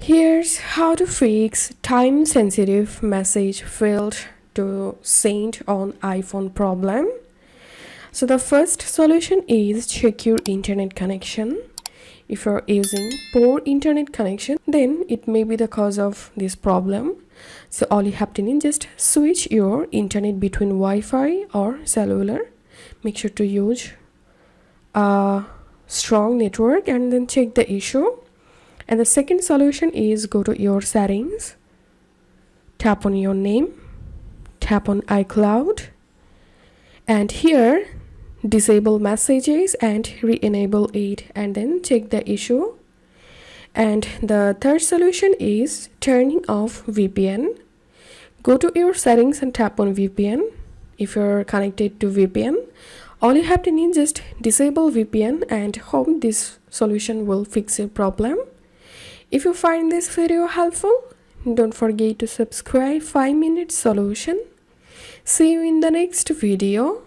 Here's how to fix time-sensitive message failed to send on iPhone problem. So the first solution is check your internet connection. If you're using poor internet connection, then it may be the cause of this problem. So all you have to do is just switch your internet between Wi-Fi or cellular. Make sure to use a strong network and then check the issue. And the second solution is go to your settings, tap on your name, tap on iCloud, and here disable messages and re-enable it and then check the issue. And the third solution is turning off VPN. Go to your settings and tap on VPN. If you're connected to VPN, all you have to do is just disable VPN and hope this solution will fix your problem. If you find this video helpful, don't forget to subscribe 5-minute solution. See you in the next video.